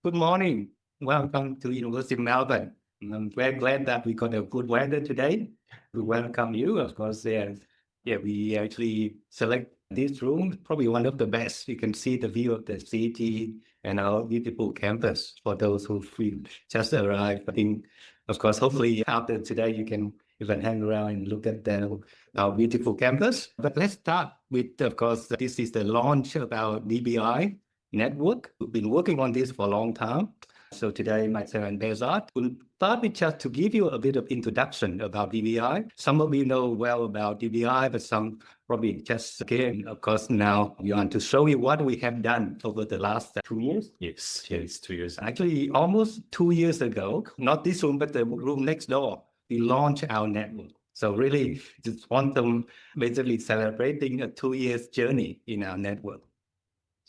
Good morning. Welcome to University of Melbourne. I'm very glad that we got a good weather today. We welcome you, of course. We actually select this room, probably one of the best. You can see the view of the city and our beautiful campus for those who just arrived. I think, of course, hopefully after today you can hang around and look at our beautiful campus. But let's start with, of course, this is the launch of our DBI network. We've been working on this for a long time. So today, myself and Behzad will start with just to give you a bit of introduction about DBI. Some of you know well about DBI, but some probably just again. Of course, now we want to show you what we have done over the last 2 years. Yes, 2 years. Actually, almost 2 years ago, not this room, but the room next door, we launched our network. So really, just want them basically celebrating a 2 years journey in our network.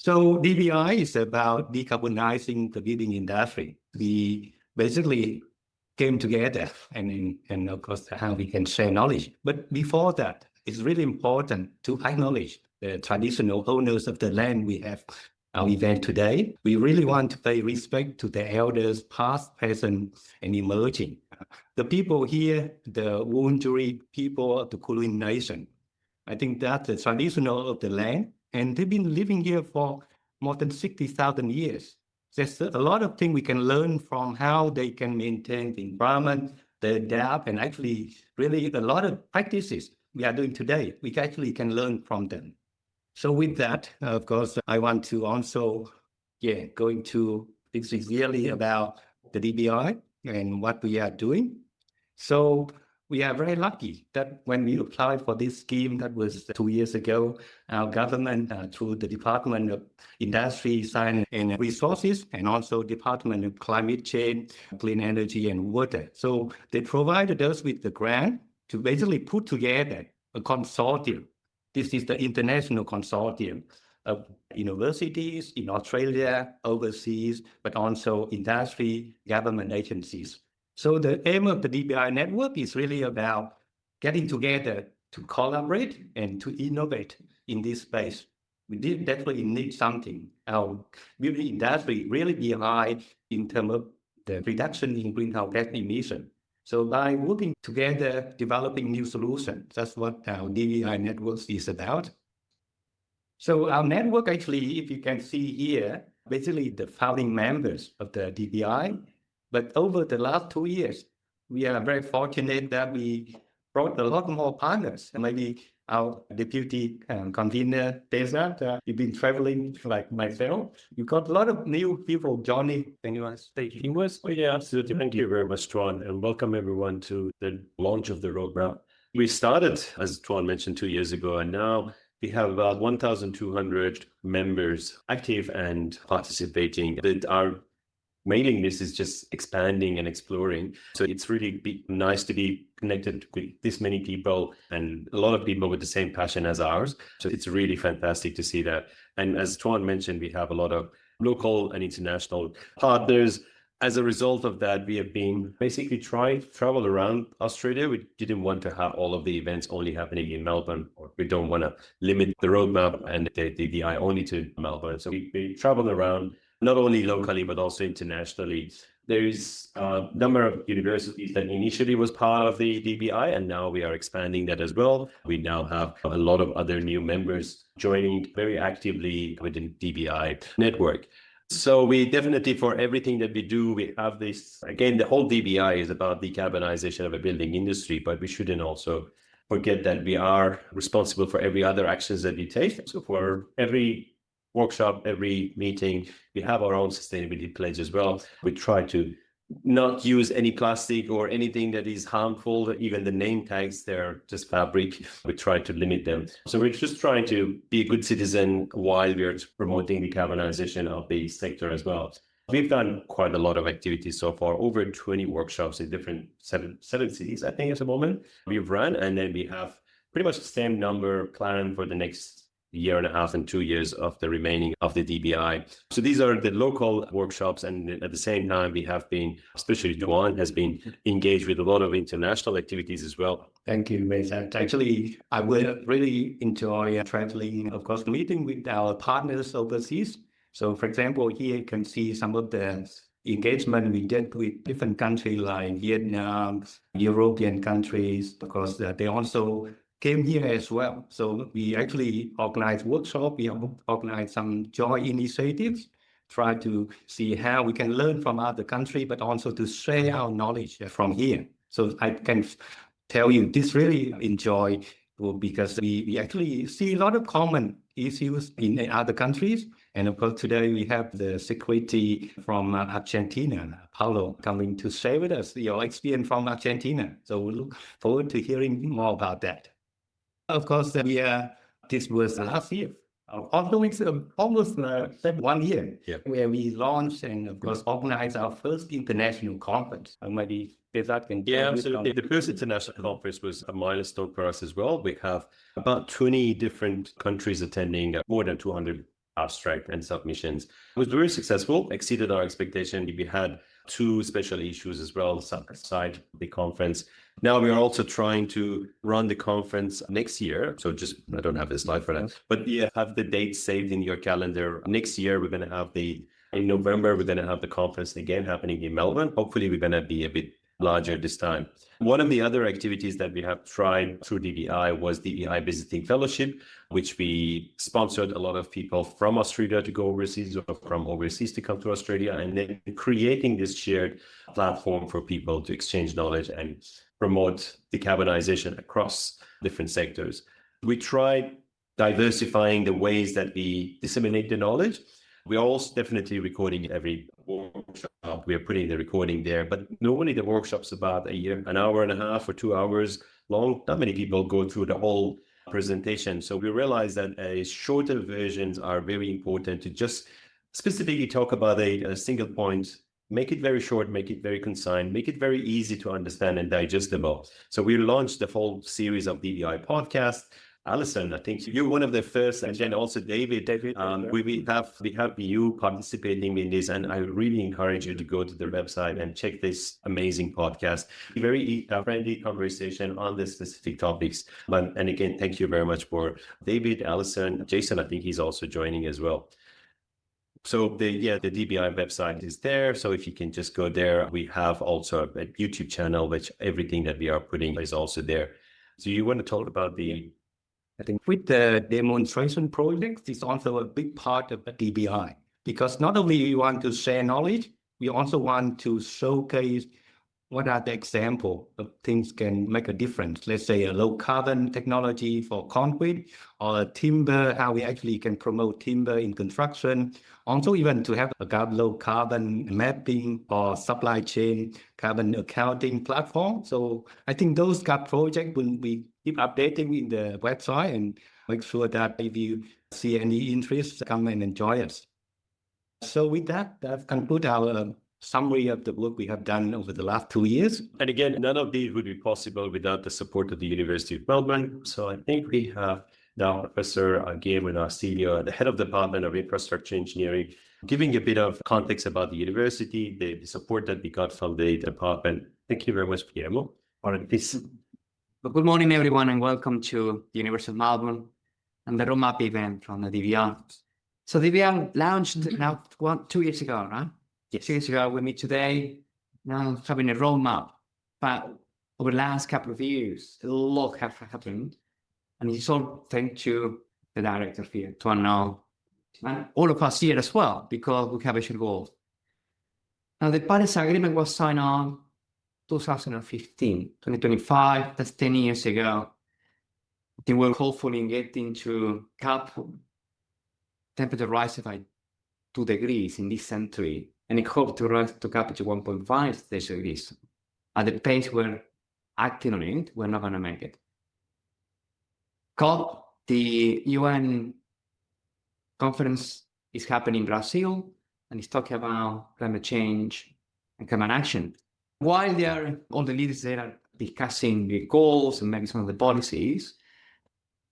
So DBI is about decarbonizing the building industry. We basically came together and of course how we can share knowledge. But before that, it's really important to acknowledge the traditional owners of the land we have our event today. We really want to pay respect to the elders past, present, and emerging. The people here, the Wurundjeri people of the Kulin Nation. I think that's the traditional of the land. And they've been living here for more than 60,000 years. There's a lot of things we can learn from how they can maintain the environment, they adapt, and actually really a lot of practices we are doing today, we actually can learn from them. So with that, of course, I want to also, this is really about the DBI and what we are doing. So we are very lucky that when we applied for this scheme, that was 2 years ago, our government, through the Department of Industry, Science and Resources, and also Department of Climate Change, Clean Energy and Water. So they provided us with the grant to basically put together a consortium. This is the international consortium of universities in Australia, overseas, but also industry, government agencies. So the aim of the DBI network is really about getting together to collaborate and to innovate in this space. We definitely need something. Our building industry really behind in terms of the reduction in greenhouse gas emission. So by working together, developing new solutions, that's what our DBI network is about. So our network actually, if you can see here, basically the founding members of the DBI. But over the last 2 years, we are very fortunate that we brought a lot more partners. Maybe our deputy convener, Behzad, you've been traveling like myself. You've got a lot of new people joining. Can you stay? Yeah, absolutely. Thank you very much, Tuan, and welcome everyone to the launch of the roadmap. We started, as Tuan mentioned, 2 years ago, and now we have about 1,200 members active and participating. Our mailing list is just expanding and exploring. So it's really nice to be connected with this many people and a lot of people with the same passion as ours. So it's really fantastic to see that. And as Tuan mentioned, we have a lot of local and international partners. As a result of that, we have been basically trying to travel around Australia. We didn't want to have all of the events only happening in Melbourne, or we don't want to limit the roadmap and the DBI only to Melbourne. So we traveled around, not only locally, but also internationally. There is a number of universities that initially was part of the DBI, and now we are expanding that as well. We now have a lot of other new members joining very actively within DBI network. So we definitely, for everything that we do, we have this, again, the whole DBI is about decarbonization of a building industry, but we shouldn't also forget that we are responsible for every other actions that we take. So for every workshop, every meeting, we have our own sustainability pledge as well. We try to not use any plastic or anything that is harmful. Even the name tags, they're just fabric. We try to limit them. So we're just trying to be a good citizen while we're promoting decarbonization of the sector as well. We've done quite a lot of activities so far, over 20 workshops in different seven cities, I think, at the moment we've run. And then we have pretty much the same number planned for the next year and a half and 2 years of the remaining of the DBI. So these are the local workshops. And at the same time, we have been, especially Tuan, has been engaged with a lot of international activities as well. Thank you, Behzad. Actually, I will really enjoy traveling, of course, meeting with our partners overseas. So for example, here you can see some of the engagement we did with different countries like Vietnam, European countries, because they also came here as well. So we actually organized workshops, we organized some joint initiatives, try to see how we can learn from other countries, but also to share our knowledge from here. So I can tell you, this really enjoy because we actually see a lot of common issues in other countries. And of course, today we have the secretary from Argentina, Paulo, coming to share with us your experience from Argentina. So we look forward to hearing more about that. Of course, this was last year. Although it's almost 1 year, where we launched and, of course, organized our first international conference. Maybe that can absolutely. The first international conference was a milestone for us as well. We have about 20 different countries attending, more than 200 abstract and submissions. It was very successful, exceeded our expectation. We had 2 special issues as well aside the conference. Now we are also trying to run the conference next year. So I don't have a slide for that, but have the date saved in your calendar. Next year, we're going to have in November, we're going to have the conference again happening in Melbourne. Hopefully, we're going to be a bit larger this time. One of the other activities that we have tried through DBI was DBI Visiting Fellowship, which we sponsored a lot of people from Australia to go overseas or from overseas to come to Australia, and then creating this shared platform for people to exchange knowledge and promote decarbonization across different sectors. We tried diversifying the ways that we disseminate the knowledge. We are also definitely recording every workshop. We are putting the recording there, but normally the workshop's about an hour and a half or 2 hours long. Not many people go through the whole presentation. So we realize that shorter versions are very important to just specifically talk about a single point. Make it very short, make it very concise, make it very easy to understand and digestible. So we launched the whole series of DBI podcasts. Alison, I think you're one of the first, and then also David. We have you participating in this, and I really encourage you to go to the website and check this amazing podcast. Very friendly conversation on the specific topics. And again, thank you very much for David, Alison, Jason. I think he's also joining as well. So the DBI website is there. So if you can just go there, we have also a YouTube channel, which everything that we are putting is also there. So you want to talk about I think with the demonstration projects, it's also a big part of the DBI, because not only we want to share knowledge, we also want to showcase what are the examples of things can make a difference. Let's say a low carbon technology for concrete, or timber, how we actually can promote timber in construction. Also, even to have a low carbon mapping or supply chain carbon accounting platform. So I think those projects will be keep updating in the website and make sure that if you see any interest, come and join us. So with that, that concludes our summary of the work we have done over the last 2 years. And again, none of these would be possible without the support of the University of Melbourne. So I think we have now Professor Guillermo Narsilio, the head of the Department of Infrastructure Engineering, giving a bit of context about the university, the support that we got from the department. Thank you very much, Guillermo. Well, good morning, everyone, and welcome to the University of Melbourne and the roadmap event from the DBI. So DBI launched now 2 years ago, right? Yes. 2 years ago, we meet today, now having a roadmap. But over the last couple of years, a lot has happened. And it's all thanks to the director here, Tuan Ngo, and all of us here as well, because we have a shared goal. Now, the Paris Agreement was signed on 2015, 2025, that's 10 years ago. I think we're hopefully getting to cap temperature rise by 2 degrees in this century, and it hope to rise to cap to 1.5 degrees. At the pace we're acting on it, we're not going to make it. COP, the UN conference, is happening in Brazil, and it's talking about climate change and climate action. While all the leaders there are discussing the goals and maybe some of the policies,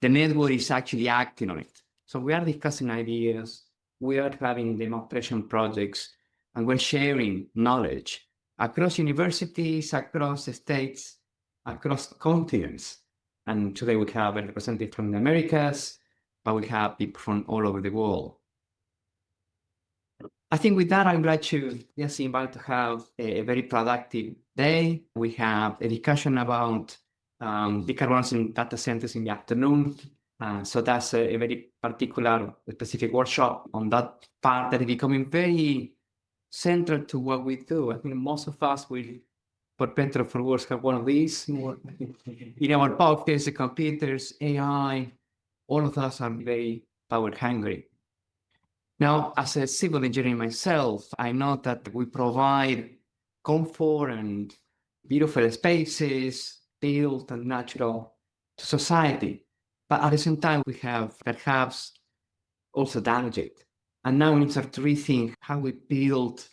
the network is actually acting on it. So we are discussing ideas, we are having demonstration projects, and we're sharing knowledge across universities, across states, across continents. And today we have a representative from the Americas, but we have people from all over the world. I think with that, I'm glad to just invite to have a very productive day. We have a discussion about decarbonizing data centers in the afternoon. So that's a very particular, specific workshop on that part that is becoming very central to what we do. I think most of us will, for better or for worse, have one of these. In our pockets, computers, AI, all of us are very power hungry. Now, as a civil engineer myself, I know that we provide comfort and beautiful spaces, built and natural to society. But at the same time, we have perhaps also damaged it. And now we need to rethink how we build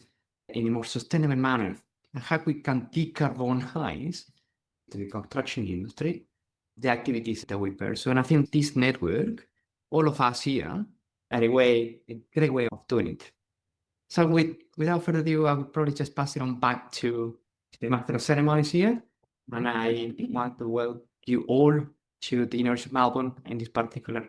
in a more sustainable manner and how we can decarbonize the construction industry, the activities that we pursue. And I think this network, all of us here, a great way of doing it. So without further ado, I will probably just pass it on back to the Master of Ceremonies here. And I want to welcome you all to the University of Melbourne in this particular